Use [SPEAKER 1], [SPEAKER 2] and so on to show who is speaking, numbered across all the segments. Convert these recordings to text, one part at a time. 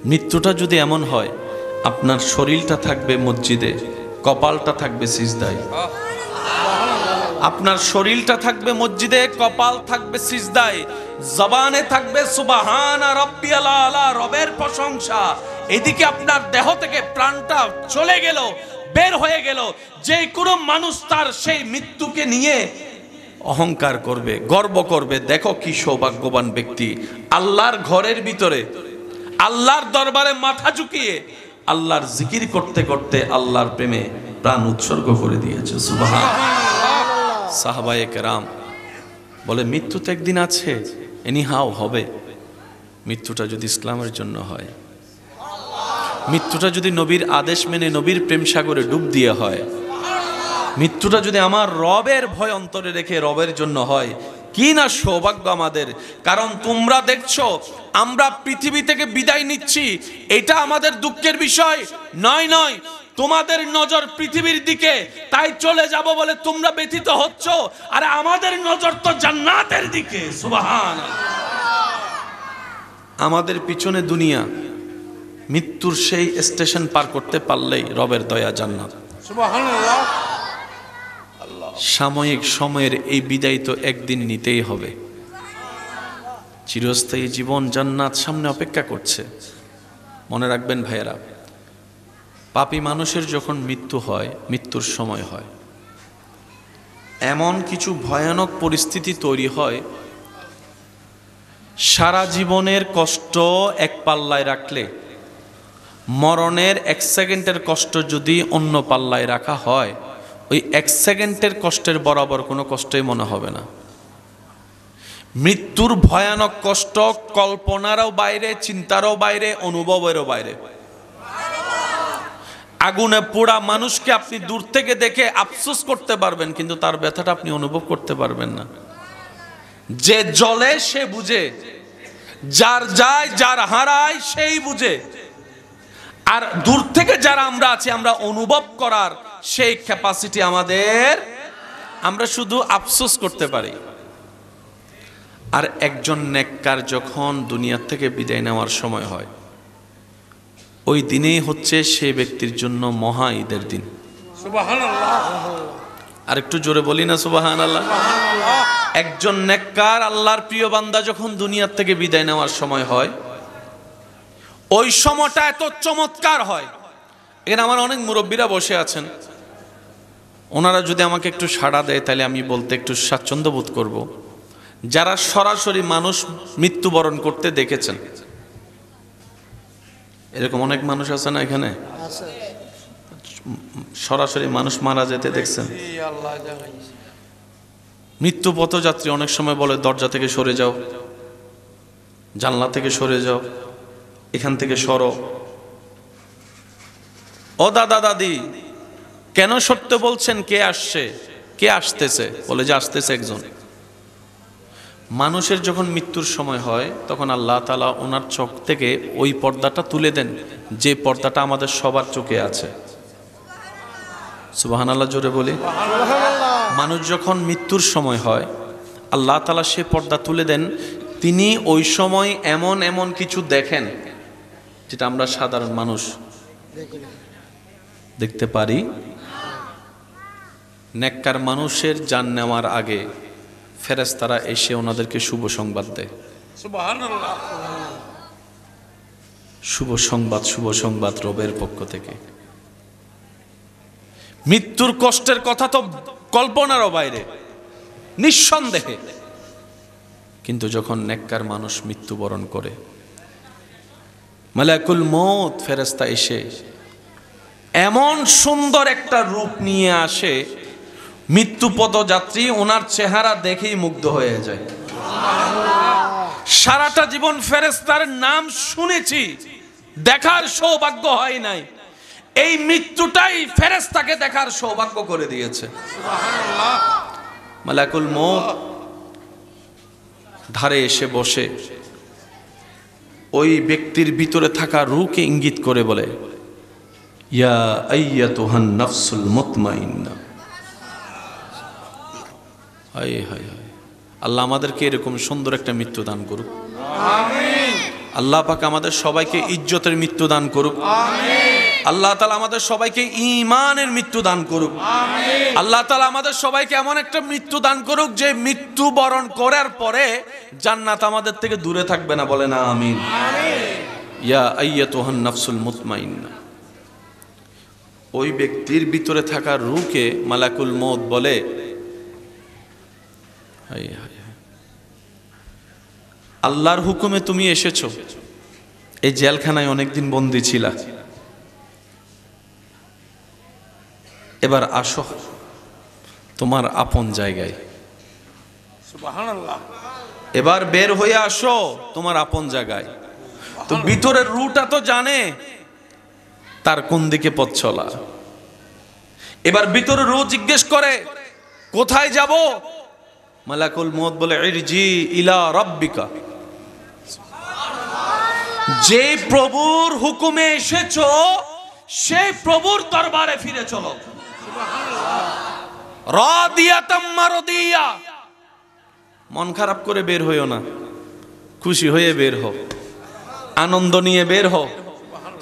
[SPEAKER 1] মৃত্যুটা যদি এমন হয়, আপনার শরীরটা থাকবে মসজিদে, কপালটা থাকবে সিজদায়। আপনার শরীরটা থাকবে মসজিদে, কপাল থাকবে সিজদায়, জবানে থাকবে সুবহানা রাব্বিয়াল আলা, রবের প্রশংসা। এদিকে আপনার দেহ থেকে প্রাণটা চলে গেল, বের হয়ে গেল। যে কোনো মানুষ তার সেই মৃত্যুকে নিয়ে অহংকার করবে, গর্ব করবে, দেখো কি সৌভাগ্যবান ব্যক্তি, আল্লাহর ঘরের ভিতরে আল্লাহর দরবারে মাথা ঝুঁকিয়ে আল্লাহর জিকির করতে করতে আল্লাহর প্রেমে প্রাণ উৎসর্গ করে দিয়েছে। সুবহানাল্লাহ। সাহাবায়ে কেরাম বলে মৃত্যু তো একদিন আছে, এনিহাও হবে। মৃত্যুটা যদি ইসলামের জন্য হয়, মৃত্যুটা যদি নবীর আদেশ মেনে নবীর প্রেম সাগরে ডুব দিয়ে হয়, মৃত্যুটা যদি আমার রবের ভয় অন্তরে রেখে রবের জন্য হয়, কি না সৌভাগ্য আমাদের। কারণ তোমরা দেখছো আমরা পৃথিবী থেকে বিদায় নিচ্ছি, এটা আমাদের দুঃখের বিষয় নয়। নয়, তোমাদের নজর পৃথিবীর দিকে, তাই চলে যাব বলে তোমরা ব্যথিত হচ্ছ, আর আমাদের নজর তো জান্নাতের দিকে। সুবহানাল্লাহ। আমাদের পিছনে দুনিয়া, মৃত্যুর সেই স্টেশন পার করতে পারলেই রবের দয়া, জান্নাত। সুবহানাল্লাহ। সাময়িক সময়ের এই বিদায় তো একদিন নিতেই হবে। চিরস্থায়ী জীবন, জান্নাত সামনে অপেক্ষা করছে। মনে রাখবেন ভাইয়েরা, পাপী মানুষের যখন মৃত্যু হয়, মৃত্যুর সময় হয়, এমন কিছু ভয়ানক পরিস্থিতি তৈরি হয়, সারা জীবনের কষ্ট এক পাল্লায় রাখলে মরণের 1 সেকেন্ডের কষ্ট যদি অন্য পাল্লায় রাখা হয়, ওই 1 সেকেন্ডের কষ্টের বরাবর কোনো কষ্টই মনে হবে না। মৃত্যুর ভয়ানক কষ্ট কল্পনারও বাইরে, চিন্তারও বাইরে, অনুভবেরও বাইরে। আগুনে পোড়া মানুষকে আপনি দূর থেকে দেখে আফসোস করতে পারবেন, কিন্তু তার ব্যথাটা আপনি অনুভব করতে পারবেন না। যে জ্বলে সে বুঝে, যার যায় যার হারায় সেই বুঝে। আর দূর থেকে যারা আমরা আছি, আমরা অনুভব করার সেই ক্যাপাসিটি আমাদের, আমরা শুধু আফসোস করতে পারি। আর একজন নেককার যখন দুনিয়া থেকে বিদায় নেওয়ার সময় হয়, ওই দিনেই হচ্ছে সেই ব্যক্তির জন্য মহা ঈদের দিন। সুবহানাল্লাহ। আর একটু জোরে বলি না সুবহানাল্লাহ। একজন নেককার আল্লাহর প্রিয় বান্দা যখন দুনিয়া থেকে বিদায় নেওয়ার সময় হয়, ওই সময়টা এত চমৎকার হয়। এখানে আমার অনেক মুরব্বীরা বসে আছেন, ওনারা যদি আমাকে একটু সাড়া দেয় তাহলে আমি বলতে একটু স্বাচ্ছন্দ্য বোধ করব। যারা সরাসরি মানুষ মৃত্যুবরণ করতে দেখেছেন, এরকম অনেক মানুষ আছে না এখানে? সরাসরি মানুষ মারা যেতে দেখছেন? মৃত্যু পথযাত্রী অনেক সময় বলে দরজা থেকে সরে যাও, জানলা থেকে সরে যাও, এখান থেকে সরো। ও দাদা দাদি, কেন সরতে বলছেন? কে আসছে, কে আসতেছে? বলে যে আসতেছে একজন। মানুষের যখন মৃত্যুর সময় হয়, তখন আল্লাহ তাআলা ওনার চোখ থেকে ওই পর্দাটা তুলে দেন, যে পর্দাটা আমাদের সবার চোখে আছে। সুবহানাল্লাহ, জোরে বলি। মানুষ যখন মৃত্যুর সময় হয়, আল্লাহ তাআলা সে পর্দা তুলে দেন। তিনি ওই সময় এমন এমন কিছু দেখেন যেটা আমরা সাধারণ মানুষ দেখতে পারি। নেককার মানুষের জান নেওয়ার আগে ফেরেশতারা এসে ওনাদেরকে শুভ সংবাদ দেয়। সুবহানাল্লাহ। শুভ সংবাদ, শুভ সংবাদ রবের পক্ষ থেকে। মৃত্যুর কষ্টের কথা তো কল্পনারও বাইরে, নিঃসন্দেহে। কিন্তু যখন নেককার মানুষ মৃত্যুবরণ করে, মালাকুল মউত ফেরেশতা এসে এমন সুন্দর একটা রূপ নিয়ে আসে, মৃত্যু পথযাত্রী ওনার চেহারা দেখেই মুগ্ধ হয়ে যায়। সারাটা জীবন ফেরেশতার নাম শুনেছি, দেখার সৌভাগ্য হয় নাই। এই মৃত্যুটাই ফেরেশতাকে দেখার সৌভাগ্য করে দিয়েছে। সুবহানাল্লাহ। মালাকুল মউত ধারে এসে বসে ওই ব্যক্তির ভিতরে থাকা রূহকে ইঙ্গিত করে বলে, ইয়া আইয়াতুহান নাফসুল মুতমাইন্না। হায় হায় হায়, আল্লাহ আমাদেরকে এরকম সুন্দর একটা মৃত্যু দান করুক। আমিন। আল্লাহ পাক আমাদের সবাইকে ইজ্জতের মৃত্যু দান করুক, আল্লাহ তাআলা আমাদের সবাইকে ঈমানের মৃত্যু দান করুক, আল্লাহ তাআলা আমাদের সবাইকে এমন একটা মৃত্যু দান করুক যে মৃত্যু বরণ করার পরে জান্নাত আমাদের থেকে দূরে থাকবে না, বলে না আমিন। ইয়া আইয়াতুহান নাফসুল মুতমাইন্না, ওই ব্যক্তির ভিতরে থাকা রূহকে মালাকুল মউত বলে, আল্লাহর হুকুমে তুমি এসেছো, এই জেলখানায় অনেকদিন বন্দী ছিলা, এবার আসো তোমার আপন জায়গায়,
[SPEAKER 2] সুবহানাল্লাহ।
[SPEAKER 1] এবার বের হয়ে আসো তোমার আপন জায়গায়। তো ভিতরের রুটা তো জানে তার কোন দিকে পথ চলা। এবার ভিতরের রু জিজ্ঞেস করে কোথায় যাব? মালাকুল মউত বলে ইরজি ইলা রাব্বিকা, যে প্রভুর হুকুমে এসেছো সেই প্রভুর দরবারে ফিরে চলো। রাদিয়াতাম মারদিয়া, মন খারাপ করে বের হইও না, খুশি হয়ে বের হও, আনন্দ নিয়ে বের হও,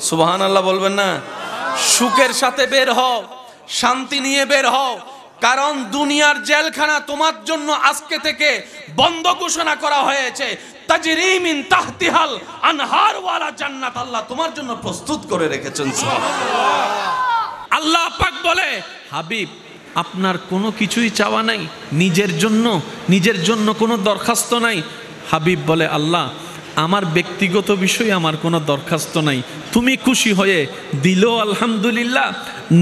[SPEAKER 1] সুবহানাল্লাহ বলবেন না? সুখের সাথে বের হও, শান্তি নিয়ে বের হও, কারণ দুনিয়ার জেলখানা তোমার জন্য আজকে থেকে বন্ধ ঘোষণা করা হয়েছে। তাজরি মিন তাহতিহাল আনহার ওয়ালা জান্নাত আল্লাহ তোমার জন্য প্রস্তুত করে রেখেছেন। আল্লাহ পাক বলে, হাবিব আপনার কোনো কিছুই চাওয়া নাই, নিজের জন্য কোনো দরখাস্ত নাই। হাবিব বলে, আল্লাহ আমার ব্যক্তিগত বিষয়ে আমার কোনো দরখাস্ত নাই, তুমি খুশি হয়ে দিলো আলহামদুলিল্লাহ,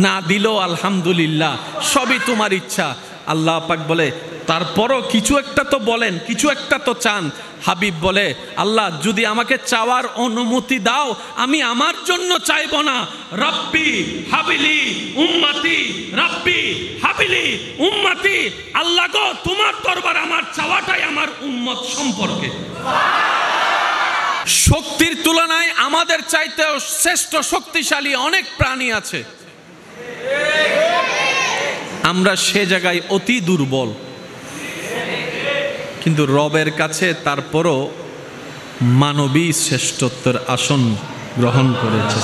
[SPEAKER 1] না দিলো আলহামদুলিল্লাহ, সবই তোমার ইচ্ছা। আল্লাহ পাক বলে, তারপরও কিছু একটা তো বলেন, কিছু একটা তো চান। হাবিব বলে, আল্লাহ যদি আমাকে চাওয়ার অনুমতি দাও, আমি আমার জন্য চাইব না, রব্বি হাবিলি উম্মতি, রব্বি হাবিলি উম্মতি। আল্লাহ গো তোমার দরবার আমার চাওয়াটাই আমার উম্মত সম্পর্কে। শক্তির তুলনায় আমাদের চাইতেও শ্রেষ্ঠ শক্তিশালী অনেক প্রাণী আছে, আমরা সে জায়গায় অতি দুর্বল, কিন্তু রবের কাছে তারপরও মানবী শ্রেষ্ঠত্বের আসন গ্রহণ করেছে।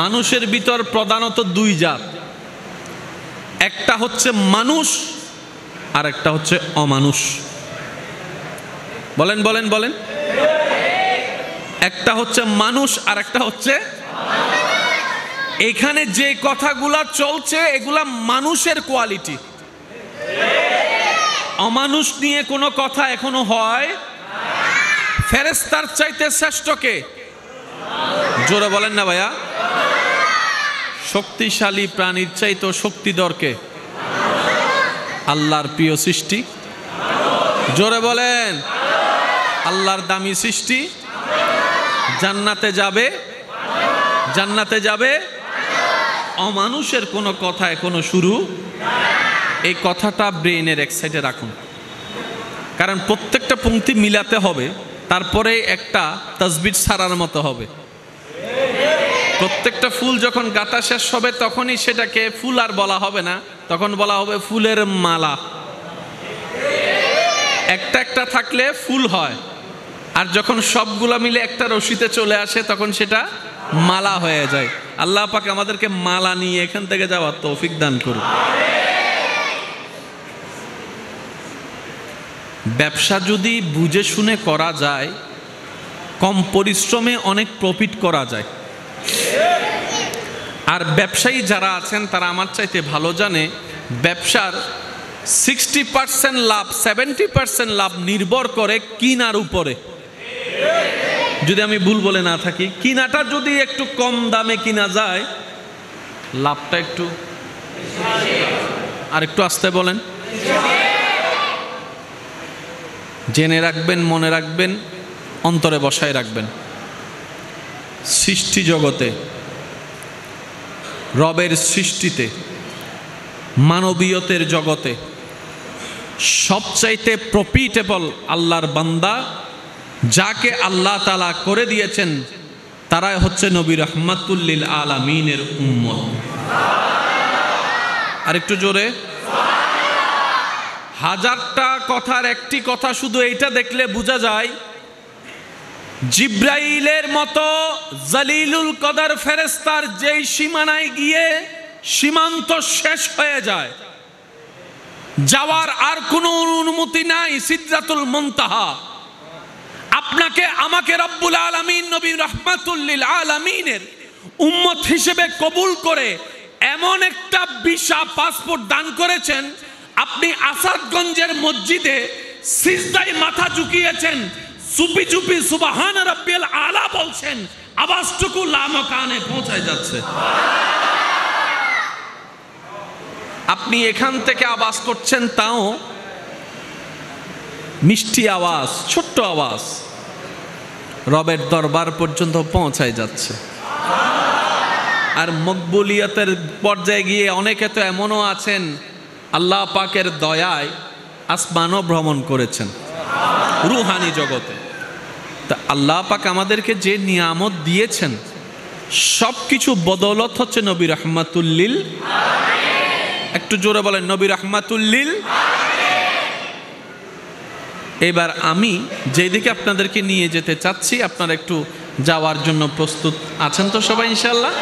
[SPEAKER 1] মানুষের ভিতর প্রধানত দুই জাত, একটা হচ্ছে মানুষ আর একটা হচ্ছে অমানুষ। বলেন বলেন বলেন, একটা হচ্ছে মানুষ আর একটা হচ্ছে, এখানে যে কথাগুলা চলছে এগুলা মানুষের কোয়ালিটি, অমানুষ নিয়ে কোনো কথা এখনো হয়। ফেরেশতার চাইতে শ্রেষ্ঠ কে? জোরে বলেন না ভাইয়া। শক্তিশালী প্রাণীর চাইতে শক্তিধর কে? আল্লাহর প্রিয় সৃষ্টি, জোরে বলেন। আল্লাহর দামি সৃষ্টি জান্নাতে যাবে, জান্নাতে যাবে। অমানুষের কোনো কথা এখনো শুরু, এই কথাটা ব্রেইনের এক সাইডে রাখুন, কারণ প্রত্যেকটা পংক্তি মিলাতে হবে, তারপরে একটা তাসবিহ ছাড়ার মতো হবে। প্রত্যেকটা ফুল যখন গাঁথা শেষ হবে তখনই সেটাকে ফুল আর বলা হবে না, তখন বলা হবে ফুলের মালা। একটা একটা থাকলে ফুল হয়, আর যখন সবগুলা মিলে একটা রশিতে চলে আসে তখন সেটা মালা হয়ে যায়। আল্লাহ পাক আমাদেরকে মালা নিয়ে এখান থেকে যাওয়ার তৌফিক দান করুন। ব্যবসা যদি বুঝে শুনে করা যায়, কম পরিশ্রমে অনেক প্রফিট করা যায়। আর ব্যবসায়ী যারা আছেন তারা আমার চাইতে ভালো জানে, ব্যবসার 60% লাভ, 70% লাভ নির্ভর করে কিনার উপরে। যদি আমি ভুল বলে না থাকি, কিনাটা যদি একটু কম দামে কিনা যায়, লাভটা একটু, আর একটু আস্তে বলেন, জেনে রাখবেন, মনে রাখবেন, অন্তরে বসায় রাখবেন। সৃষ্টি জগতে, রবের সৃষ্টিতে, মানবীয়তের জগতে সবচাইতে প্রফিটেবল আল্লাহর বান্দা, যাকে আল্লাহ তাআলা করে দিয়েছেন, তারাই হচ্ছে নবী রাহমাতুল লিল আলামিনের উম্মত। আর একটু জোরে। হাজারটা কথার একটি কথা শুধু এইটা দেখলে বোঝা যায়, জিব্রাইলের মতো জালিলুল কদর ফেরেশতার যেই সীমানায় গিয়ে সীমান্ত শেষ হয়ে যায়, যাওয়ার আর কোনো অনুমতি নাই সিদরাতুল মুনতাহা। আপনাকে আমাকে রব্বুল আলামিন নবী রাহমাতুল লিল আলামিনের উম্মত হিসেবে কবুল করে এমন একটা ভিসা পাসপোর্ট দান করেছেন, আপনি আসাদগঞ্জের মসজিদে সিজদায় মাথা ঝুঁকিয়েছেন, চুপি চুপি সুবহান রাব্বিয়াল আলা বলছেন, আওয়াজটুকু লামকানে পৌঁছায় যাচ্ছে। আপনি এখান থেকে আওয়াজ করছেন, তাও মিষ্টি আওয়াজ, ছোট্ট আওয়াজ রবের দরবার পর্যন্ত পৌঁছায় যাচ্ছে। আর মকবুলিয়তের পর্যায়ে গিয়ে অনেকে তো এমনও আছেন আল্লাহ পাকের দয়ায় আসমানও ভ্রমণ করেছেন রুহানি জগতে। তা আল্লাহ পাক আমাদেরকে যে নিয়ামত দিয়েছেন সব কিছু বদৌলত হচ্ছে নবী রাহমাতুল্লিল। একটু জোরে বলেন নবী রাহমাতুল্লিল। এবার আমি যেদিকে আপনাদেরকে নিয়ে যেতে চাচ্ছি, আপনারা একটু যাওয়ার জন্য প্রস্তুত আছেন তো সবাই ইনশাল্লাহ?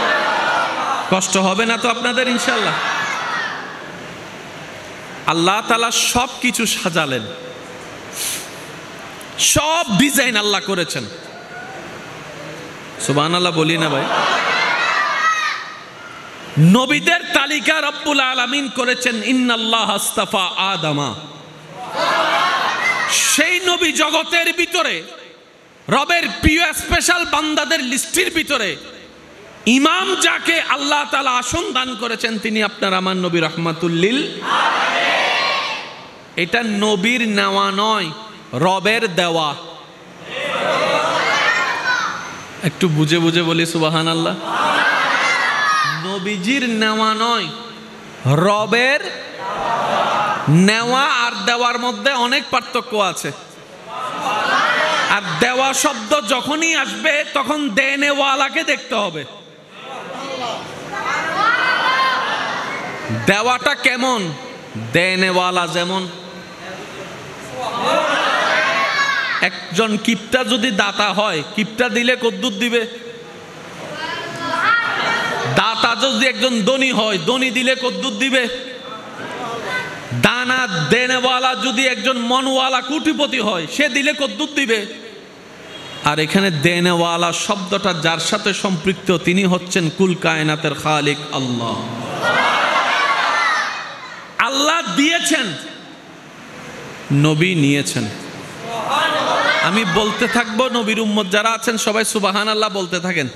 [SPEAKER 1] কষ্ট হবে না তো আপনাদের ইনশাল্লাহ? আল্লাহ তাআলা সব কিছু সাজালেন, সব ডিজাইন আল্লাহ করেছেন। সুবহানাল্লাহ বলি না ভাই? নবীদের তালিকা রব্বুল আলামিন করেছেন ইন্নাল্লাহ আস্তাফা আদামা। সেই নবী জগতের ভিতরে রবের প্রিয় স্পেশাল বান্দাদের লিস্টের ভিতরে ইমাম যাকে আল্লাহ তাআলা আসন দান করেছেন তিনি আপনার আমার নবী রাহমাতুল্লিল। এটা নবীর নেওয়া নয়, রবের দেওয়া। একটু বুঝে বুঝে বলি সুবহানাল্লাহ। নবীজির নেওয়া নয়, রবের নেওয়া। আর দেওয়ার মধ্যে অনেক পার্থক্য আছে। আর দেওয়া শব্দ যখনই আসবে তখন দেনেওয়ালাকে দেখতে হবে। দেওয়াটা কেমন, দেনেওয়ালা যেমন। একজন কিপটা যদি দাতা হয়, কিপটা দিলে কদ্দুর দিবে? দাতা যদি একজন ধনী হয়, ধনী দিলে কদ্দুর দিবে? দানা দেনেওয়ালা যদি একজন মনওয়ালা কোটিপতি হয়, সে দিলে কদ্দুর দিবে? আর এখানে দেনেওয়ালা শব্দটা যার সাথে সম্পৃক্ত তিনি হচ্ছেন কুল কায়নাতের খালিক আল্লাহ। আল্লাহ দিয়েছেন, নবী নিয়েছেন। আমি বলতে থাকবো, নবীর উম্মত যারা আছেন সবাই সুবহানাল্লাহ বলতে থাকেন।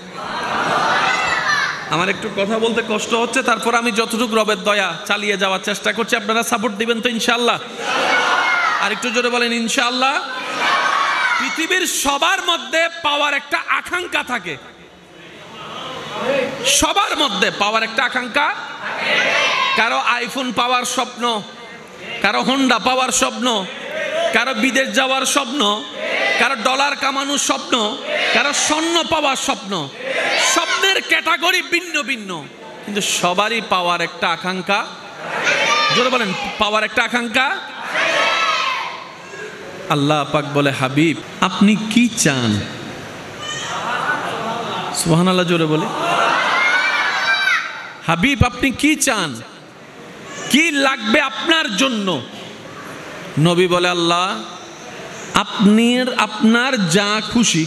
[SPEAKER 1] আমার একটু কথা বলতে কষ্ট হচ্ছে, তারপর আমি যতটুকু রবের দয়া চালিয়ে যাওয়ার চেষ্টা করছি। আপনারা সাপোর্ট দিবেন তো ইনশাআল্লাহ? আর একটু জোরে বলেন ইনশাআল্লাহ। পৃথিবীর সবার মধ্যে পাওয়ার একটা আকাঙ্ক্ষা থাকে, সবার মধ্যে পাওয়ার একটা আকাঙ্ক্ষা। কারো আইফোন পাওয়ার স্বপ্ন, কারো হোন্ডা পাওয়ার স্বপ্ন, কারো বিদেশ যাওয়ার স্বপ্ন, কারো ডলার কামানোর স্বপ্ন, কারো স্বর্ণ পাওয়ার স্বপ্ন। স্বপ্নের ক্যাটাগরি ভিন্ন ভিন্ন, কিন্তু সবারই পাওয়ার একটা আকাঙ্ক্ষা। জোরে বলেন, পাওয়ার একটা আকাঙ্ক্ষা। আল্লাহ পাক বলে, হাবিব আপনি কি চান? সুবহানাল্লাহ জোরে বলে। হাবিব আপনি কি চান, কি লাগবে আপনার জন্য? নবী বলে, আল্লাহ আপনার যা খুশি।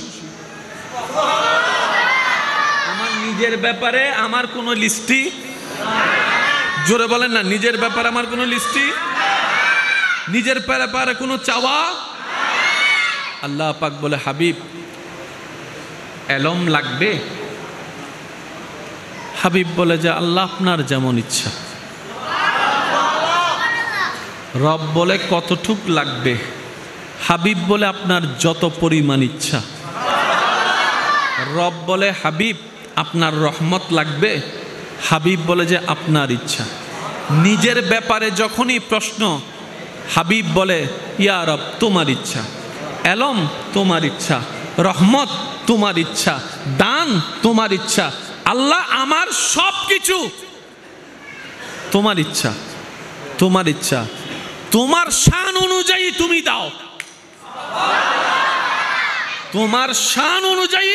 [SPEAKER 1] আমার নিজের ব্যাপারে আমার কোনো লিস্টি, জোরে বলেন না, নিজের ব্যাপারে আমার কোনো লিস্টি, নিজের ব্যাপারে কোনো চাওয়া। আল্লাহ পাক বলে, হাবিব এলম লাগবে? হাবিব বলে যে আল্লাহ আপনার যেমন ইচ্ছা। রব বলে কতটুক লাগবে? হাবিব বলে আপনার যত পরিমাণ ইচ্ছা। রব বলে, হাবিব আপনার রহমত লাগবে? হাবিব বলে যে আপনার ইচ্ছা। নিজের ব্যাপারে যখনই প্রশ্ন, হাবিব বলে ইয়া রব তোমার ইচ্ছা, এলম তোমার ইচ্ছা, রহমত তোমার ইচ্ছা, দান তোমার ইচ্ছা। আল্লাহ আমার সব কিছু তোমার ইচ্ছা, তোমার ইচ্ছা। তোমার শান অনুযায়ী তুমি দাও, তোমার শান অনুযায়ী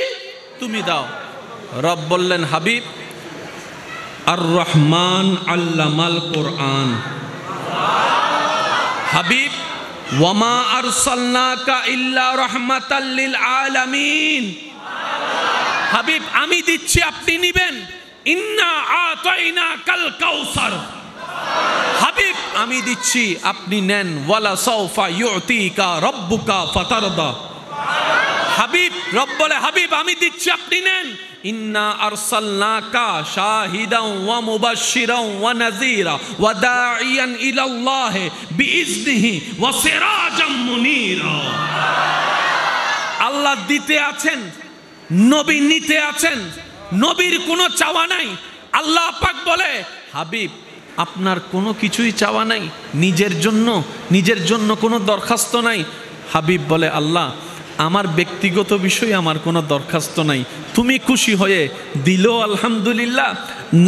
[SPEAKER 1] তুমি দাও। রব বললেন, হাবিব আর রহমান আল্লামাল কোরআন, হাবিব ওয়ামা আরসালনাকা ইল্লা রাহমাতাল লিল আলামিন। হাবিব আমি দিচ্ছি, আপনি নিবেন। ইন্না আতাইনাকাল কাউসার, হাবিব আমি দিচ্ছি, আপনি নেন। ওয়ালা সাউফা ইউতিকা রাব্বুকা ফাতারদা, হাবিব রব বলে, হাবিব আমি দিচ্ছি, আপনি নেন। ইন্না আরসালনাকা শাহিদান ওয়া মুবাশশিরান ওয়া নাযীরা ওয়া দাঈয়ান ইলাল্লাহি বিইজনিহি ওয়া সিরাজাম মুনীরা। আল্লাহ দিতে আছেন, নবী নিতে আছেন, নবীর কোনো চাওয়া নাই। আল্লাহ পাক বলে, হাবিব আপনার কোনো কিছুই চাওয়া নাই, নিজের জন্য কোনো দরখাস্ত নাই। হাবিব বলে, আল্লাহ আমার ব্যক্তিগত বিষয়ে আমার কোনো দরখাস্ত নাই, তুমি খুশি হয়ে দিলো আলহামদুলিল্লাহ,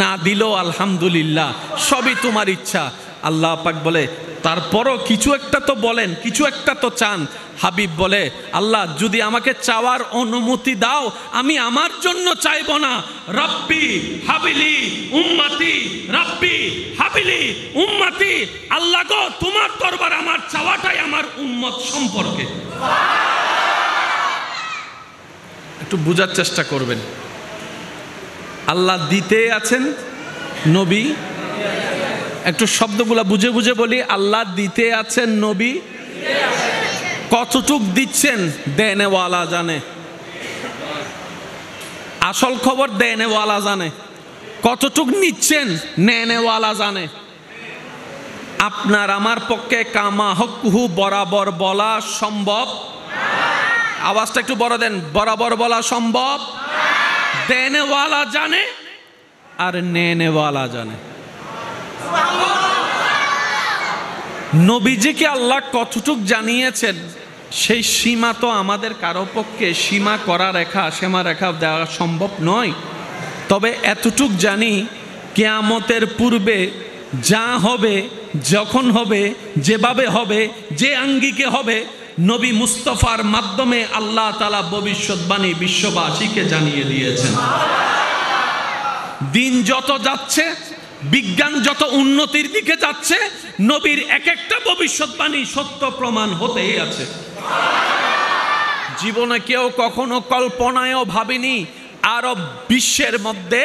[SPEAKER 1] না দিলো আলহামদুলিল্লাহ, সবই তোমার ইচ্ছা। আল্লাহ পাক বলে, তারপরও কিছু একটা তো বলেন, কিছু একটা তো চান। হাবিব বলে, আল্লাহ যদি আমাকে চাওয়ার অনুমতি দাও, আমি আমার জন্য চাইব না। রব্বি হাবিলি উম্মতি, রব্বি হাবিলি উম্মতি। আল্লাহ গো, তোমার দরবার আমার চাওয়াটাই আমার উম্মত সম্পর্কে। একটু বোঝার চেষ্টা করবেন, আল্লাহ দিতে আছেন, নবী, একটু শব্দগুলা বুঝে বুঝে বলি, আল্লাহ দিতে আছেন, নবী কতটুক দিচ্ছেন দেনেওয়ালা জানে। আসল খবর দেনেওয়ালা জানে, কতটুক নিচ্ছেন নেনেওয়ালা জানে। আপনার আমার পক্ষে কামা হকুহু বরাবর বলা সম্ভব, আওয়াজটা একটু বড় দেন, বরাবর বলা সম্ভব। দেনেওয়ালা জানে আর নেনেওয়ালা জানে। নবীজিকে আল্লাহ কতটুক জানিয়েছেন সেই সীমা তো আমাদের কারো পক্ষে সীমা করা রেখা, সীমা রেখা দেওয়া সম্ভব নয়। তবে এতটুক জানি, কিয়ামতের পূর্বে যা হবে, যখন হবে, যেভাবে হবে, যে আঙ্গিকে হবে, নবী মুস্তাফার মাধ্যমে আল্লাহ তাআলা ভবিষ্যৎবাণী বিশ্ববাসীকে জানিয়ে দিয়েছেন। দিন যত যাচ্ছে, বিজ্ঞান যত উন্নতির দিকে যাচ্ছে, নবীর এক একটা ভবিষ্যৎবাণী সত্য প্রমাণ হতেই আছে। জীবনে কেউ কখনো কল্পনায়ও ভাবেনি আরব বিশ্বের মধ্যে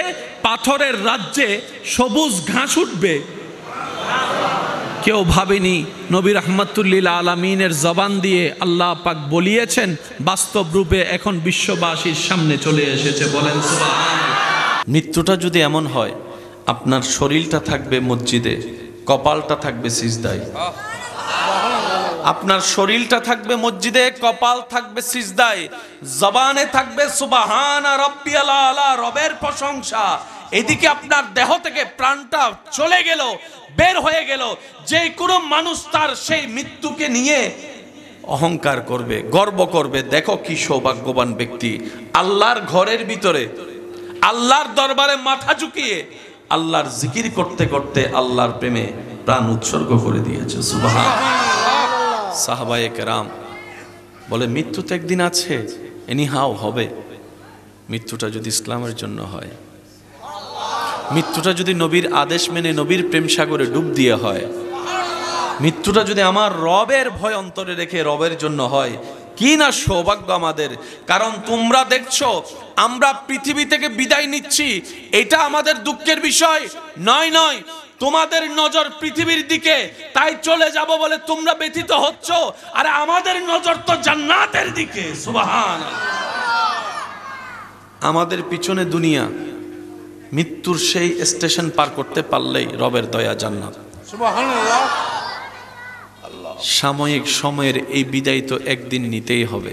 [SPEAKER 1] পাথরের রাজ্যে সবুজ ঘাস উঠবে, কেউ ভাবেনি। নবী রাহমাতুল্লিল আলামিনের জবান দিয়ে আল্লাহ পাক বলিয়েছেন, বাস্তব রূপে এখন বিশ্ববাসীর সামনে চলে এসেছে। বলেন সুবহানাল্লাহ। মৃত্যুটা যদি এমন হয়, আপনার শরীরটা থাকবে মসজিদে, কপালটা থাকবে সিজদায়। আপনার শরীরটা থাকবে মসজিদে, কপাল থাকবে সিজদায়, জবানে থাকবে সুবহান রাব্বিয়াল আলা, রবের প্রশংসা। এদিকে আপনার দেহ থেকে প্রাণটা চলে গেল, বের হয়ে গেল। যে কোনো মানুষ তার সেই মৃত্যুকে নিয়ে অহংকার করবে, গর্ব করবে, দেখো কি সৌভাগ্যবান ব্যক্তি, আল্লাহর ঘরের ভিতরে আল্লাহর দরবারে মাথা ঝুঁকিয়ে আল্লাহর জিকির করতে করতে আল্লাহর প্রেমে প্রাণ উৎসর্গ করে দিয়েছে। সুবহানাল্লাহ। সাহাবায়ে কেরাম বলে, মৃত্যু তো একদিন আছে, এনিহাও হবে। মৃত্যুটা যদি ইসলামের জন্য হয়, মৃত্যুটা যদি নবীর আদেশ মেনে নবীর প্রেম সাগরে ডুব দিয়ে হয়, মৃত্যুটা যদি আমার রবের ভয় অন্তরে রেখে রবের জন্য হয়, কি না সৌভাগ্য আমাদের। কারণ তোমরা দেখছো আমরা পৃথিবী থেকে বিদায় নিচ্ছি, এটা আমাদের দুঃখের বিষয় নয়। তোমাদের নজর পৃথিবীর দিকে, তাই চলে যাব বলে তোমরা ব্যথিত হচ্ছ, আর আমাদের নজর তো জান্নাতের দিকে। সুবহানাল্লাহ। আমাদের পিছনে দুনিয়া, মৃত্যুর সেই স্টেশন পার করতে পারলেই রবের দয়া, জান্নাত।
[SPEAKER 2] সুবহানাল্লাহ।
[SPEAKER 1] সাময়িক সময়ের এই বিদায় তো একদিন নিতেই হবে।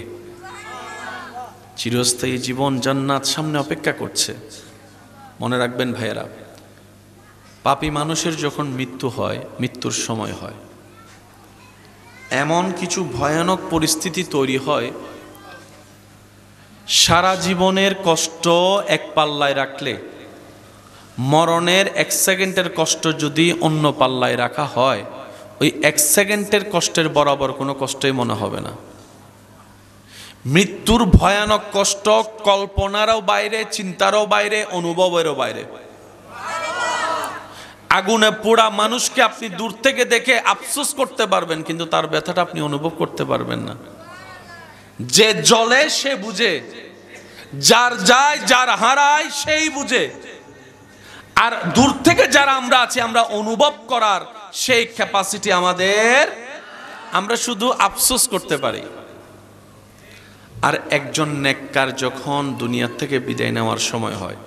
[SPEAKER 1] চিরস্থায়ী জীবন, জান্নাত সামনে অপেক্ষা করছে। মনে রাখবেন ভাইয়েরা, পাপী মানুষের যখন মৃত্যু হয়, মৃত্যুর সময় হয়, এমন কিছু ভয়ানক পরিস্থিতি তৈরি হয়, সারা জীবনের কষ্ট এক পাল্লায় রাখলে মরণের এক সেকেন্ডের কষ্ট যদি অন্য পাল্লায় রাখা হয়, ওই 1 সেকেন্ডের কষ্টের বরাবর কোনো কষ্টই মনে হবে না। মৃত্যুর ভয়ানক কষ্ট কল্পনারও বাইরে, চিন্তারও বাইরে, অনুভবেরও বাইরে। আগুনে পোড়া মানুষকে আপনি দূর থেকে দেখে আফসোস করতে পারবেন, কিন্তু তার ব্যথাটা আপনি অনুভব করতে পারবেন না। যে জ্বলে সে বুঝে, যার যায় যার হারায় সেই বুঝে। আর দূর থেকে যারা আমরা আছি, আমরা অনুভব করার সেই ক্যাপাসিটি আমাদের, আমরা শুধু আফসোস করতে পারি। আর একজন নেককার যখন দুনিয়া থেকে বিদায় নেওয়ার সময় হয়,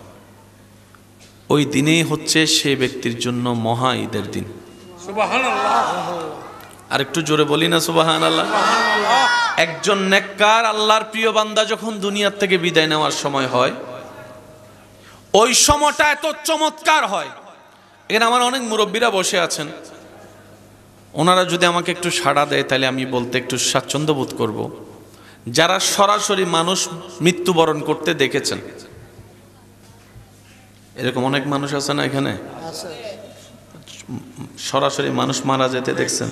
[SPEAKER 1] ওই দিনেই হচ্ছে সেই ব্যক্তির জন্য মহা ঈদের দিন।
[SPEAKER 2] সুবহানাল্লাহ।
[SPEAKER 1] আর একটু জোরে বলি না সুবহানাল্লাহ। একজন নেককার আল্লাহর প্রিয় বান্দা যখন দুনিয়া থেকে বিদায় নেওয়ার সময় হয়, ওই সময়টা এত চমৎকার হয়। এখানে আমার অনেক মুরব্বীরা বসে আছেন, ওনারা যদি আমাকে একটু সাড়া দেয় তাহলে আমি বলতে একটু স্বাচ্ছন্দ্য বোধ করব। যারা সরাসরি মানুষ মৃত্যুবরণ করতে দেখেছেন, এরকম অনেক মানুষ আছে না এখানে? সরাসরি মানুষ মারা যেতে দেখছেন?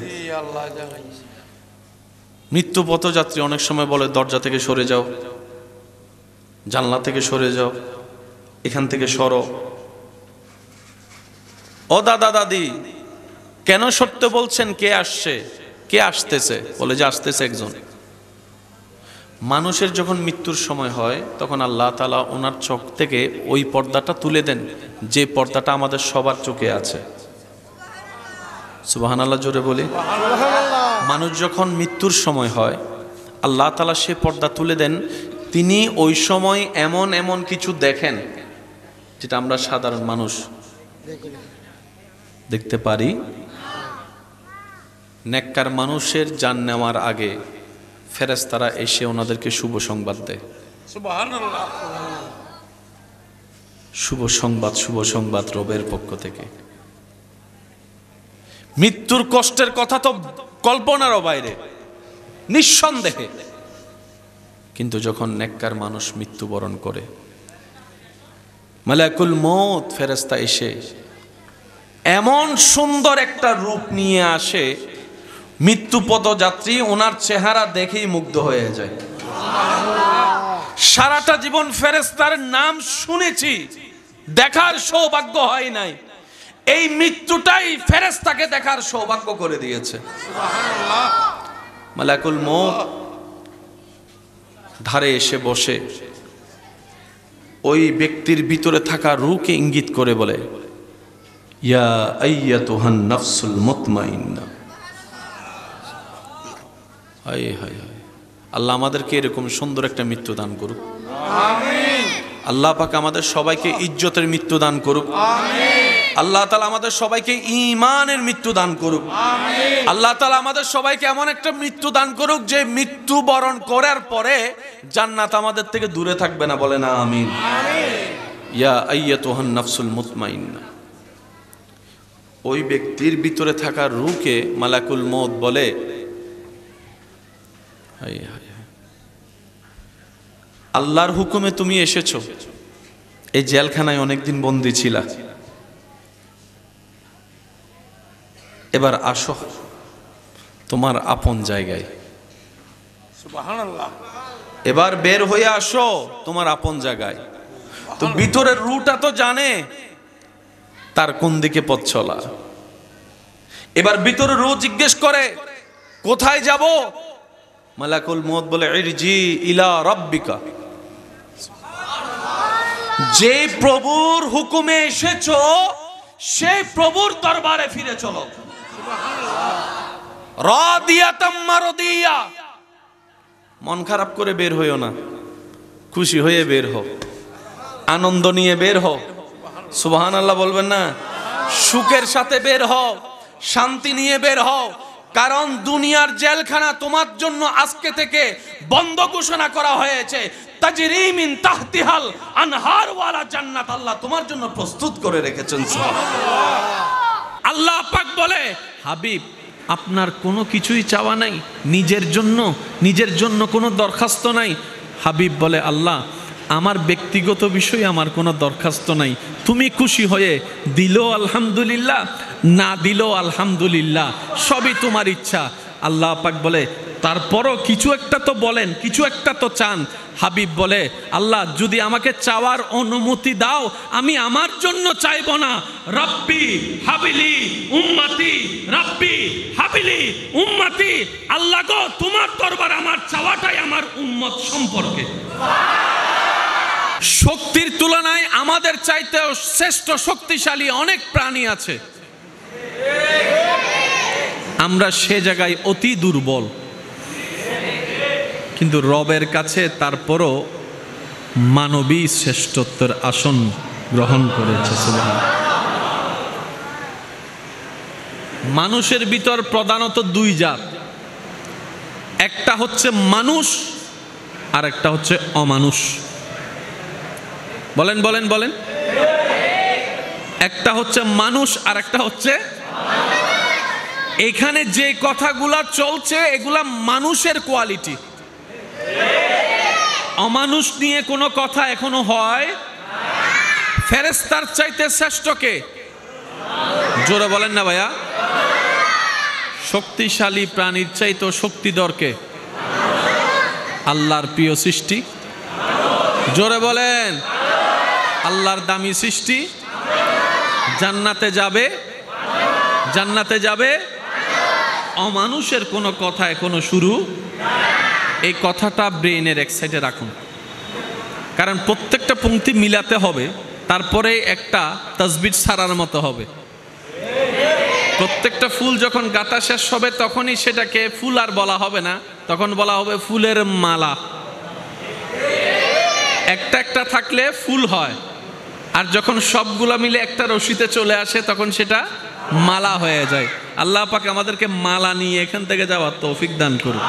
[SPEAKER 1] মৃত্যু পথযাত্রী অনেক সময় বলে দরজা থেকে সরে যাও, জানলা থেকে সরে যাও, এখান থেকে সরো। ও দাদা দাদি, কেন সরতে বলছেন? কে আসছে, কে আসতেছে? বলে যে আসতেছে একজন। মানুষের যখন মৃত্যুর সময় হয় তখন আল্লাহ তাআলা ওনার চোখ থেকে ওই পর্দাটা তুলে দেন, যে পর্দাটা আমাদের সবার চোখে আছে। সুবহানাল্লাহ, জোরে বলি। মানুষ যখন মৃত্যুর সময় হয়, আল্লাহ তাআলা সে পর্দা তুলে দেন। তিনি ওই সময় এমন এমন কিছু দেখেন যেটা আমরা সাধারণ মানুষ দেখতে পারি। নেককার মানুষের জান নেওয়ার আগে ফেরেশতারা এসে ওনাদেরকে শুভ সংবাদ দেয়।
[SPEAKER 2] সুবহানাল্লাহ।
[SPEAKER 1] শুভ সংবাদ, শুভ সংবাদ রবের পক্ষ থেকে। মৃত্যুর কষ্টের কথা তো কল্পনারও বাইরে, নিঃসন্দেহে। কিন্তু যখন নেককার মানুষ মৃত্যুবরণ করে, মালাকুল মউত ফেরেশতা এসে এমন সুন্দর একটা রূপ নিয়ে আসে, মৃত্যু পথযাত্রী ওনার চেহারা দেখেই মুগ্ধ হয়ে যায়। সারাটা জীবন ফেরেশতার নাম শুনেছি, দেখার সৌভাগ্য হয় নাই। এই মৃত্যুটাই ফেরেশতাকে দেখার সৌভাগ্য করে দিয়েছে। মালাকুল মউত ধারে এসে বসে ওই ব্যক্তির ভিতরে থাকা রূহকে ইঙ্গিত করে বলে, ইয়া আইয়াতুহান নাফসুল মুতমাইন্না। হায় হায় হায়, আল্লাহ আমাদেরকে এরকম সুন্দর একটা মৃত্যু দান করুক। আমিন। আল্লাহ পাক আমাদের সবাইকে ইজ্জতের মৃত্যু দান করুক। আমিন। আল্লাহ তাআলা আমাদের সবাইকে ঈমানের মৃত্যু দান করুক। আমিন। আল্লাহ তাআলা আমাদের সবাইকে এমন একটা মৃত্যু দান করুক যে মৃত্যু বরণ করার পরে জান্নাত আমাদের থেকে দূরে থাকবে না। বলে না আমিন। আমিন। ইয়া আইয়াতুহান নাফসুল মুতমাইন্না। ওই ব্যক্তির ভিতরে থাকা রূহকে মালাকুল মউত বলে, আল্লাহর হুকুমে তুমি এসেছো, এই জেলখানায় অনেকদিন বন্দী ছিলা, এবার আসো তোমার আপন জায়গায়।
[SPEAKER 2] সুবহানাল্লাহ।
[SPEAKER 1] এবার বের হয়ে আসো তোমার আপন জায়গায়। তো ভিতরের রুটা তো জানে তার কোন দিকে পথ চলা। এবার ভিতরের রু জিজ্ঞেস করে কোথায় যাব? মালাকুল মউত বলে, ইরজি ইলা রাব্বিকা। যে প্রভুর হুকুমে এসেছো সেই প্রভুর দরবারে ফিরে চলো। রাদিয়াতাম মারদিয়া। মন খারাপ করে বের হইও না, খুশি হয়ে বের হও, আনন্দ নিয়ে বের হও। সুবহানাল্লাহ বলবেন না? সুখের সাথে বের হও, শান্তি নিয়ে বের হও। কারণ দুনিয়ার জেলখানা তোমার জন্য আজকে থেকে বন্ধ ঘোষণা করা হয়েছে। তাজরি মিন তাহতিহাল আনহার ওয়ালা জান্নাত আল্লাহ তোমার জন্য প্রস্তুত করে রেখেছেন। আল্লাহ পাক বলে, হাবিব আপনার কোনো কিছুই চাওয়া নাই, নিজের জন্য কোনো দরখাস্ত নাই। হাবিব বলে, আল্লাহ আমার ব্যক্তিগত বিষয়ে আমার কোনো দরখাস্ত নাই, তুমি খুশি হয়ে দিলো আলহামদুলিল্লাহ, না দিলো আলহামদুলিল্লাহ, সবই তোমার ইচ্ছা। আল্লাহ পাক বলে তারপরও কিছু একটা তো বলেন, কিছু একটা তো চান। হাবিব বলে আল্লাহ যদি আমাকে চাওয়ার অনুমতি দাও, আমি আমার জন্য চাইব না, রব্বি হাবিলি উম্মতি, রব্বি হাবিলি উম্মতি। আল্লাহ গো তোমার দরবার আমার চাওয়াটাই আমার উম্মত সম্পর্কে। শক্তির তুলনায় আমাদের চাইতেও শ্রেষ্ঠ শক্তিশালী অনেক প্রাণী আছে, আমরা সে জায়গায় অতি দুর্বল, কিন্তু রবের কাছে তারপরও মানবী শ্রেষ্ঠত্বের আসন গ্রহণ করেছে। মানুষের ভিতর প্রধানত দুই জাত, একটা হচ্ছে মানুষ আর একটা হচ্ছে অমানুষ। বলেন বলেন বলেন, একটা হচ্ছে মানুষ আর একটা হচ্ছে, এখানে যে কথাগুলা চলছে এগুলা মানুষের কোয়ালিটি, অমানুষ নিয়ে কোনো কথা এখনো হয়। ফেরেশতার চাইতে শ্রেষ্ঠ কে? জোরে বলেন না ভাইয়া। শক্তিশালী প্রাণীর চাইতে শক্তিধর কে? আল্লাহর প্রিয় সৃষ্টি। জোরে বলেন, আল্লাহর দামি সৃষ্টি। জান্নাতে যাবে, জান্নাতে যাবে। অমানুষের কোনো কথা এখনো শুরু, এই কথাটা ব্রেইনের এক সাইডে রাখুন, কারণ প্রত্যেকটা পংক্তি মিলাতে হবে, তারপরে একটা তাসবিহ ছাড়ার মতো হবে। প্রত্যেকটা ফুল যখন গাঁথা শেষ হবে তখনই সেটাকে ফুল আর বলা হবে না, তখন বলা হবে ফুলের মালা। একটা একটা থাকলে ফুল হয়, আর যখন সবগুলা মিলে একটা রশিতে চলে আসে তখন সেটা মালা হয়ে যায়। আল্লাহ পাক আমাদেরকে মালা নিয়ে এখান থেকে যাওয়ার তৌফিক দান করুন।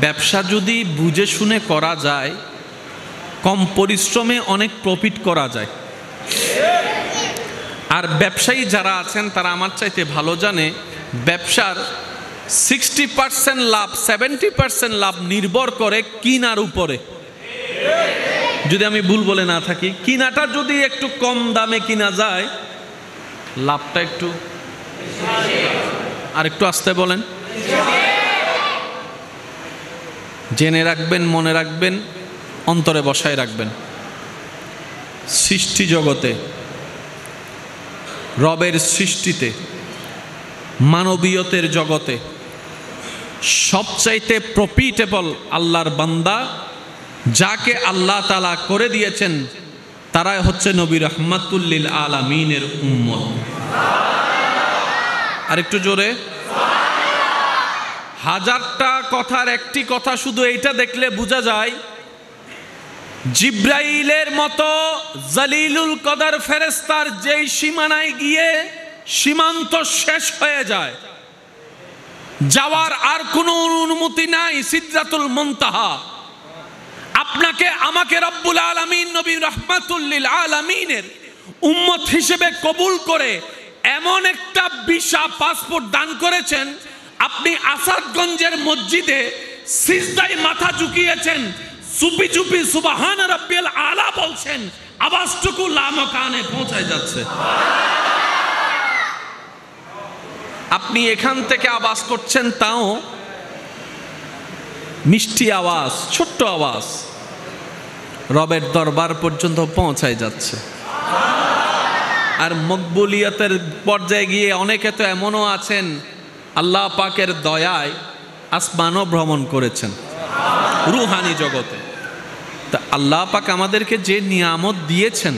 [SPEAKER 1] ব্যবসা যদি বুঝে শুনে করা যায়, কম পরিশ্রমে অনেক প্রফিট করা যায়। আর ব্যবসায়ী যারা আছেন তারা আমার চাইতে ভালো জানে, ব্যবসার 60% লাভ, 70% লাভ নির্ভর করে কিনার উপরে। যদি আমি ভুল বলে না থাকি, কিনাটা যদি একটু কম দামে কিনা যায়, লাভটা একটু, আর একটু আস্তে বলেন, জেনে রাখবেন, মনে রাখবেন, অন্তরে বসায় রাখবেন। সৃষ্টি জগতে, রবের সৃষ্টিতে, মানবীয়তের জগতে সবচাইতে প্রফিটেবল আল্লাহর বান্দা যাকে আল্লাহ তাআলা করে দিয়েছেন, তারাই হচ্ছে নবী রাহমাতুল লিল আলামিনের উম্মত। আর একটু জোরে, হাজারটা কথার একটি কথা শুধু এইটা দেখলে বোঝা যায়, জিব্রাইলের মতো জালিলুল কদর ফেরেশতার যেই সীমানায় গিয়ে সীমান্ত শেষ হয়ে যায়, যাওয়ার আর কোনো অনুমতি নাই, সিদরাতুল মুনতাহা। আপনাকে আমাকে রব্বুল আলামিন নবী রাহমাতুল লিল আলামিনের উম্মত হিসেবে কবুল করে এমন একটা ভিসা, পাসপোর্ট দান করেছেন, আপনি আসাদগঞ্জের মসজিদে সিজদায় মাথা ঝুঁকিয়েছেন, চুপি চুপি সুবহান রাব্বিয়াল আলা বলছেন, আওয়াজটুকু লামকানে পৌঁছায় যাচ্ছে। আপনি এখান থেকে আওয়াজ করছেন, তাও মিষ্টি আওয়াজ, ছোট্ট আওয়াজ রবের দরবার পর্যন্ত পৌঁছায় যাচ্ছে। আর মকবুলিয়তের পর্যায়ে গিয়ে অনেকে তো এমনও আছেন আল্লাহ পাকের দয়ায় আসমানও ভ্রমণ করেছেন রুহানি জগতে। তা আল্লাহ পাক আমাদেরকে যে নিয়ামত দিয়েছেন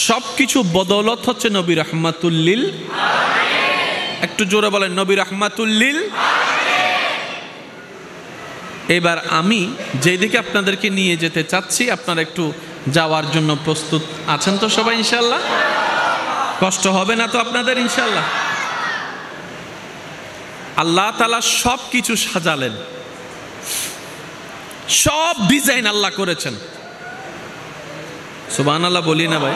[SPEAKER 1] সব কিছু বদৌলত হচ্ছে নবী রাহমাতুল লিল। একটু জোরে বলেন, নবী রাহমাতুল লিল। এবার আমি যেদিকে আপনাদেরকে নিয়ে যেতে চাচ্ছি, আপনারা একটু যাওয়ার জন্য প্রস্তুত আছেন তো সবাই? ইনশাল্লাহ কষ্ট হবে না তো আপনাদের? ইনশাল্লাহ। আল্লাহ তাআলা সব কিছু সাজালেন, সব ডিজাইন আল্লাহ করেছেন। সুবহানাল্লাহ বলি না ভাই?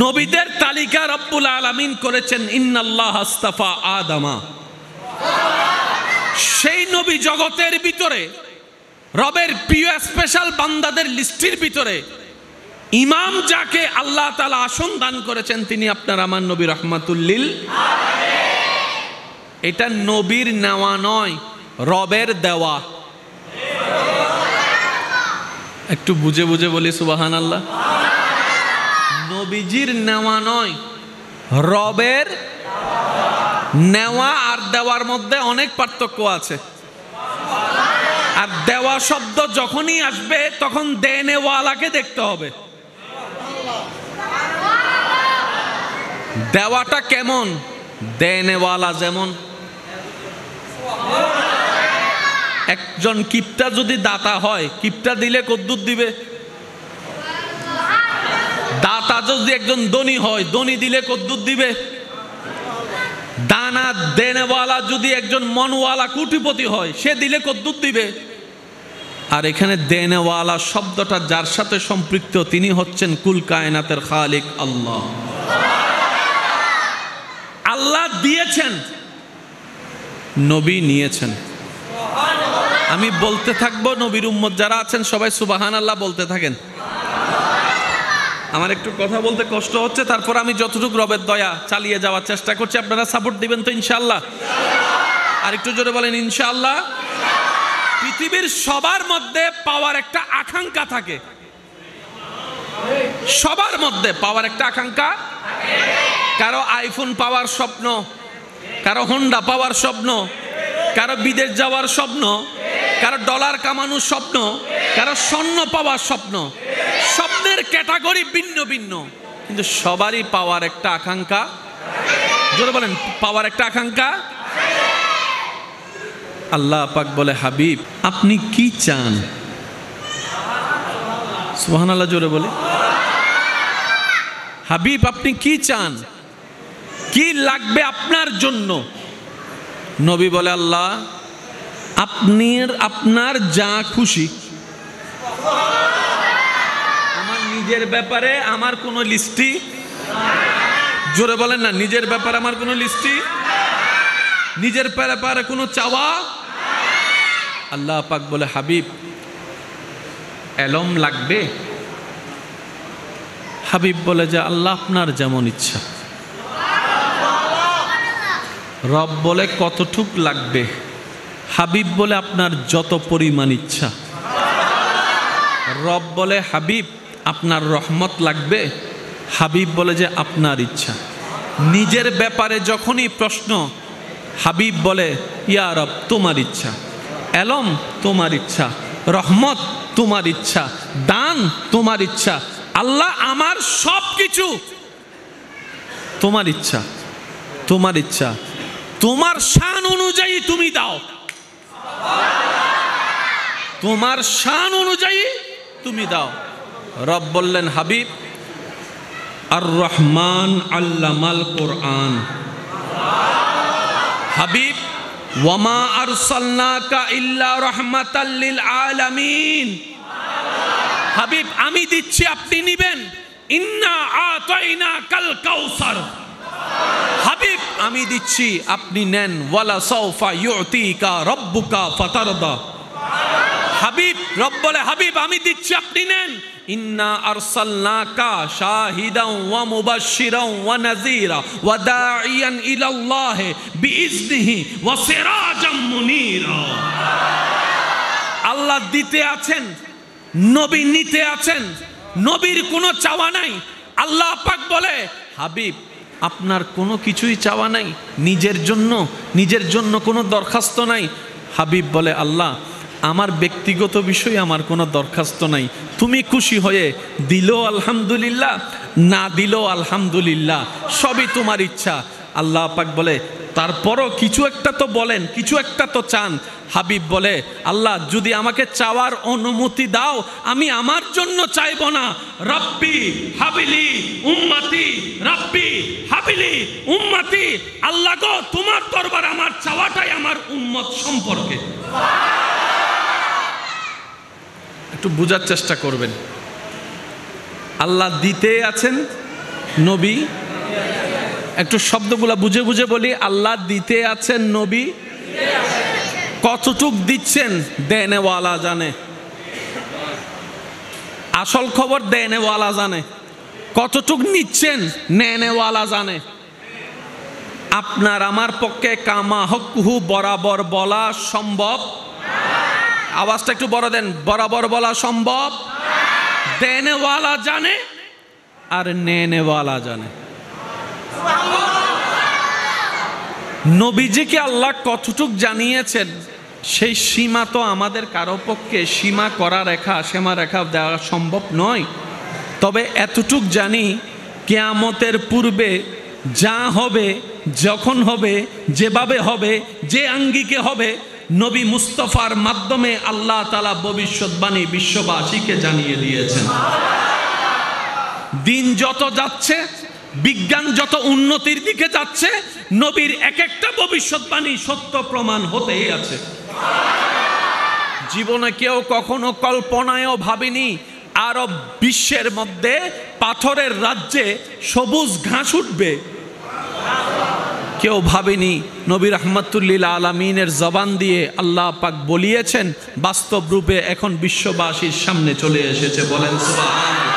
[SPEAKER 1] নবীদের তালিকা রব্বুল আলামিন করেছেন, ইন্নাল্লাহ আস্তাফা আদামা। নবী জগতের ভিতরে রবের প্রিয় স্পেশাল বান্দাদের লিস্টের ভিতরে ইমাম যাকে আল্লাহ তাআলা আসন দান করেছেন তিনি আপনার আমার নবী রাহমাতুল্লিল আলামিন। এটা নবীর নেওয়া নয়, রবের দেওয়া। একটু বুঝে বুঝে বলি সুবহানাল্লাহ। নবীজির নেওয়া নয়, রবের নেওয়া আর দেওয়ার মধ্যে অনেক পার্থক্য আছে। আর দেওয়া শব্দ যখনই আসবে তখন দেনেওয়ালাকে দেখতে হবে। দেওয়াটা কেমন? দেনেওয়ালা যেমন একজন কিপটা যদি দাতা হয়, কিপটা দিলে কদ্দুর দিবে? দাতা যদি একজন ধনী হয়, ধনী দিলে কদ্দুর দিবে? দানা দেনেওয়ালা যদি একজন মনওয়ালা কোটিপতি হয়, সে দিলে কদ্দুর দিবে? আর এখানে দেনেওয়ালা শব্দটা যার সাথে সম্পৃক্ত তিনি হচ্ছেন কুল কায়নাতের খালিক আল্লাহ। আল্লাহ দিয়েছেন, নবী নিয়েছেন। আমি বলতে থাকবো, নবীর উম্মত যারা আছেন সবাই সুবহানাল্লাহ বলতে থাকেন। আমার একটু কথা বলতে কষ্ট হচ্ছে, তারপর আমি যতটুকু রবের দয়া চালিয়ে যাওয়ার চেষ্টা করছি। আপনারা সাপোর্ট দিবেন তো ইনশাআল্লাহ? আর একটু জোরে বলেন ইনশাআল্লাহ। পৃথিবীর সবার মধ্যে পাওয়ার একটা আকাঙ্ক্ষা থাকে, সবার মধ্যে পাওয়ার একটা আকাঙ্ক্ষা। কারো আইফোন পাওয়ার স্বপ্ন, কারো হোন্ডা পাওয়ার স্বপ্ন, কারো বিদেশ যাওয়ার স্বপ্ন, কারো ডলার কামানোর স্বপ্ন, কারো স্বর্ণ পাওয়ার স্বপ্ন। স্বপ্নের ক্যাটাগরি ভিন্ন ভিন্ন, কিন্তু সবারই পাওয়ার একটা আকাঙ্ক্ষা। জোরে বলেন, পাওয়ার একটা আকাঙ্ক্ষা। আল্লাহ পাক বলে, হাবিব আপনি কি চান? সুবহানাল্লাহ জোরে বলে। হাবিব আপনি কি চান? কি লাগবে আপনার জন্য? নবী বলে, আল্লাহ আপনার যা খুশি। আমার নিজের ব্যাপারে আমার কোনো লিস্টি, জোরে বলেন না, নিজের ব্যাপারে আমার কোনো লিস্টি, নিজের ব্যাপারে কোনো চাওয়া। আল্লাহ পাক বলে, হাবিব এলম লাগবে? হাবিব বলে যে আল্লাহ আপনার যেমন ইচ্ছা। রব বলে কতটুক লাগবে? হাবিব বলে আপনার যত পরিমাণ ইচ্ছা। রব বলে, হাবিব আপনার রহমত লাগবে? হাবিব বলে যে আপনার ইচ্ছা। নিজের ব্যাপারে যখনই প্রশ্ন, হাবিব বলে ইয়া রব তোমার ইচ্ছা, এলম তোমার ইচ্ছা, রহমত তোমার ইচ্ছা, দান তোমার ইচ্ছা। আল্লাহ আমার সব কিছু তোমার ইচ্ছা, তোমার ইচ্ছা, তোমার শান অনুযায়ী তুমি দাও, তোমার শান অনুযায়ী তুমি দাও। রব বললেন, হাবিব আর রহমান আল্লামাল কোরআন। হাবিব ওয়ামা আরসালনাকা ইল্লা রাহমাতাল লিল আলামিন। হাবিব আমি দিচ্ছি, আপনি নিবেন। ইন্না আতাইনাকাল কাউসার। হাবিব আমি দিচ্ছি, আপনি নেন। ওয়ালা সাউফা ইউতিকা রাব্বুকা ফাতারদা। হাবিব রব বলে, হাবিব আমি দিচ্ছি, আপনি নেন। ইন্না আরসালনাকা শাহিদান ওয়া মুবাশশিরান ওয়া নাযীরা ওয়া দাঈয়ান ইলাল্লাহ বিইজনিহি ওয়া সিরাজাম মুনীরা। আল্লাহ দিতে আছেন, নবী নিতে আছেন। নবীর কোনো চাওয়া নাই। আল্লাহ পাক বলে, হাবিব আপনার কোনো কিছুই চাওয়া নাই, নিজের জন্য কোনো দরখাস্ত নাই। হাবিব বলে, আল্লাহ আমার ব্যক্তিগত বিষয়ে আমার কোনো দরখাস্ত নাই। তুমি খুশি হয়ে দিলো আলহামদুলিল্লাহ, না দিলো আলহামদুলিল্লাহ, সবই তোমার ইচ্ছা। আল্লাহ পাক বলে, তারপরও কিছু একটা তো বলেন, কিছু একটা তো চান। হাবিব বলে, আল্লাহ যদি আমাকে চাওয়ার অনুমতি দাও, আমি আমার জন্য চাইব না। রব্বি হাবিলি উম্মতি, রব্বি হাবিলি উম্মতি। আল্লাহ গো তোমার দরবার আমার চাওয়াটাই আমার উম্মত সম্পর্কে। একটু বোঝার চেষ্টা করবেন। আল্লাহ দিতে আছেন, নবী একটু শব্দগুলা বুঝে বুঝে বলি। আল্লাহ দিতে আছেন, নবী কতটুক দিচ্ছেন দেনেওয়ালা জানে, আসল খবর দেনেওয়ালা জানে, কতটুক নিচ্ছেন নেনেওয়ালা জানে। আপনার আমার পক্ষে কামা হকুহু বরাবর বলা সম্ভব, আওয়াজটা একটু বড় দেন, বরাবর বলা সম্ভব। দেনেওয়ালা জানে আর নেনেওয়ালা জানে। নবীজিকে আল্লাহ কতটুক জানিয়েছেন সেই সীমা তো আমাদের কারো পক্ষে সীমা রেখা দেওয়া সম্ভব নয়। তবে এতটুক জানি, কিয়ামতের পূর্বে যা হবে, যখন হবে, যেভাবে হবে, যে আঙ্গিকে হবে, নবী মুস্তাফার মাধ্যমে আল্লাহ তাআলা ভবিষ্যৎবাণী বিশ্ববাসীকে জানিয়ে দিয়েছেন। দিন যত যাচ্ছে, বিজ্ঞান যত উন্নতির দিকে যাচ্ছে, নবীর এক একটা ভবিষ্যৎবাণী সত্য প্রমাণ হতেই আছে। জীবনে কেউ কখনো কল্পনায়ও ভাবেনি আরব বিশ্বের মধ্যে পাথরের রাজ্যে সবুজ ঘাস উঠবে। কেউ ভাবেনি। নবী রাহমাতুল্লিল আলামিনের জবান দিয়ে আল্লাহ পাক বলিয়েছেন, বাস্তব রূপে এখন বিশ্ববাসীর সামনে চলে এসেছে। বলেন সুবহানাল্লাহ।